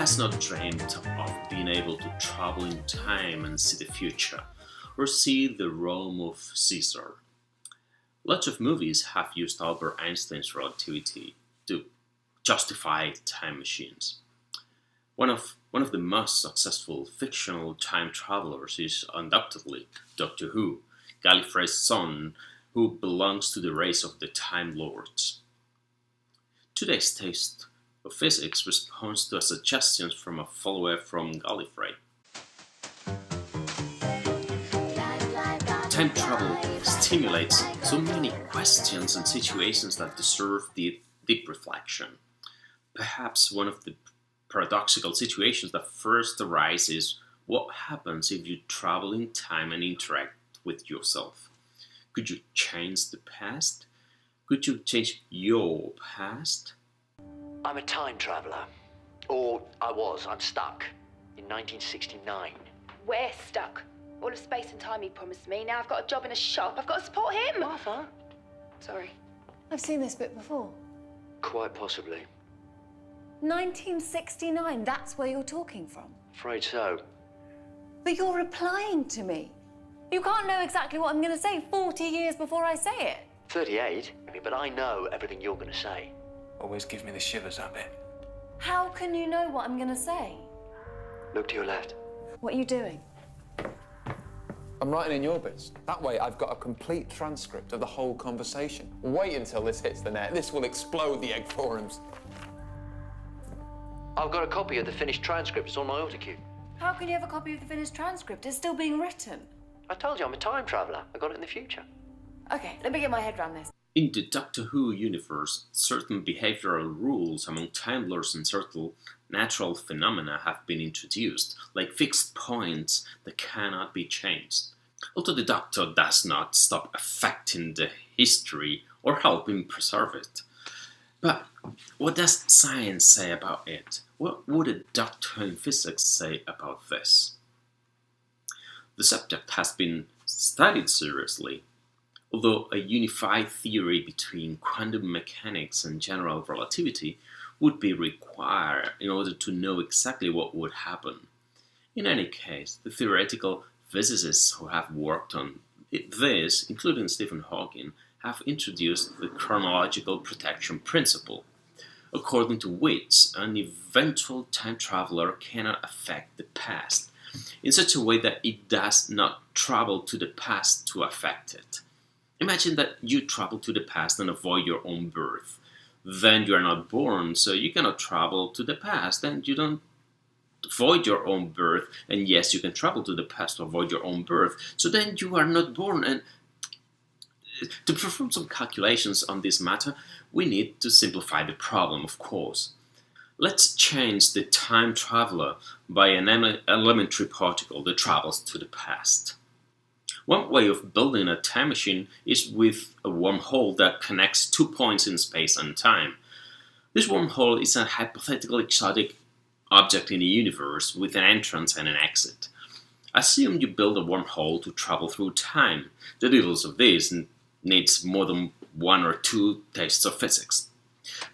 has not dreamed of being able to travel in time and see the future, or see the realm of Caesar. Lots of movies have used Albert Einstein's relativity to justify time machines. One of the most successful fictional time travelers is undoubtedly Doctor Who, Gallifrey's son, who belongs to the race of the Time Lords. Today's taste of physics responds to suggestions from a follower from Gallifrey. Time travel stimulates so many questions and situations that deserve deep reflection. Perhaps one of the paradoxical situations that first arises is what happens if you travel in time and interact with yourself? Could you change the past? Could you change your past? I'm a time traveller. Or I was. I'm stuck. In 1969. We're stuck. All of space and time he promised me. Now I've got a job in a shop. I've got to support him. Martha? Sorry. I've seen this bit before. Quite possibly. 1969, that's where you're talking from. Afraid so. But you're replying to me. You can't know exactly what I'm going to say 40 years before I say it. 38? But I know everything you're going to say. Always gives me the shivers, that bit. How can you know what I'm going to say? Look to your left. What are you doing? I'm writing in your bits. That way I've got a complete transcript of the whole conversation. Wait until this hits the net. This will explode the egg forums. I've got a copy of the finished transcript. It's on my autocue. How can you have a copy of the finished transcript? It's still being written. I told you I'm a time traveller. I got it in the future. Okay, let me get my head around this. In the Doctor Who universe, certain behavioral rules among Time Lords and certain natural phenomena have been introduced, like fixed points that cannot be changed. Although the Doctor does not stop affecting the history or helping preserve it. But what does science say about it? What would a doctor in physics say about this? The subject has been studied seriously, although a unified theory between quantum mechanics and general relativity would be required in order to know exactly what would happen. In any case, the theoretical physicists who have worked on this, including Stephen Hawking, have introduced the chronological protection principle, according to which an eventual time traveler cannot affect the past in such a way that it does not travel to the past to affect it. Imagine that you travel to the past and avoid your own birth. Then you are not born, so you cannot travel to the past, and you don't avoid your own birth, and yes, you can travel to the past to avoid your own birth, so then you are not born. And to perform some calculations on this matter, we need to simplify the problem, of course. Let's change the time traveler by an elementary particle that travels to the past. One way of building a time machine is with a wormhole that connects 2 points in space and time. This wormhole is a hypothetical exotic object in the universe with an entrance and an exit. Assume you build a wormhole to travel through time. The details of this needs more than 1 or 2 tests of physics.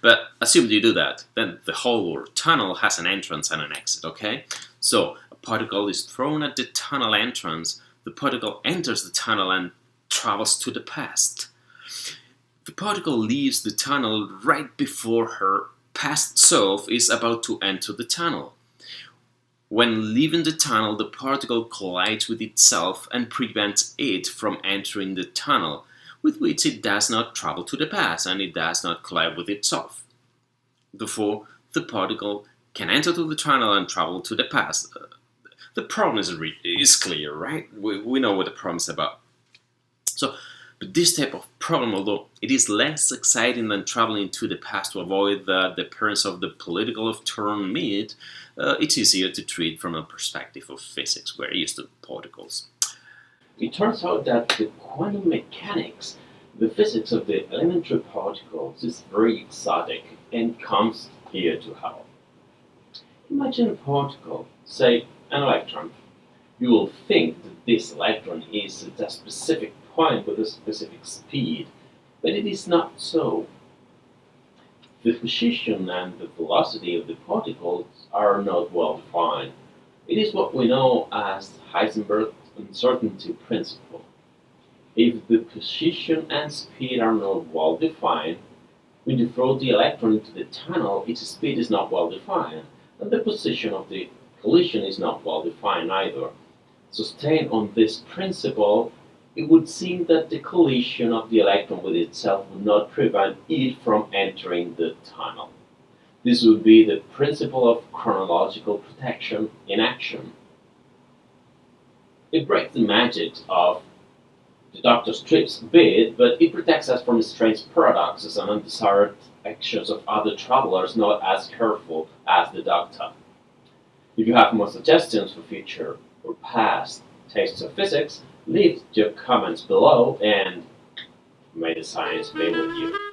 But assume you do that, then the hole or tunnel has an entrance and an exit, okay? So a particle is thrown at the tunnel entrance. The particle enters the tunnel and travels to the past. The particle leaves the tunnel right before her past self is about to enter the tunnel. When leaving the tunnel, the particle collides with itself and prevents it from entering the tunnel, with which it does not travel to the past and it does not collide with itself. Therefore, the particle can enter to the tunnel and travel to the past. The problem is clear, right? We know what the problem is about. But this type of problem, although it is less exciting than traveling to the past to avoid the appearance of the political turn mid, it's easier to treat from a perspective of physics. We're used to particles. It turns out that the quantum mechanics, the physics of the elementary particles, is very exotic and comes here to help. Imagine a particle, say an electron. You will think that this electron is at a specific point with a specific speed, but it is not so. The position and the velocity of the particles are not well defined. It is what we know as Heisenberg's uncertainty principle. If the position and speed are not well defined, when you throw the electron into the tunnel, its speed is not well defined, and the position of the collision is not well defined either. Sustained on this principle, it would seem that the collision of the electron with itself would not prevent it from entering the tunnel. This would be the principle of chronological protection in action. It breaks the magic of the Doctor's trips a bit, but it protects us from strange paradoxes and undesired actions of other travelers not as careful as the Doctor. If you have more suggestions for future or past tastes of physics, leave your comments below and may the science be with you.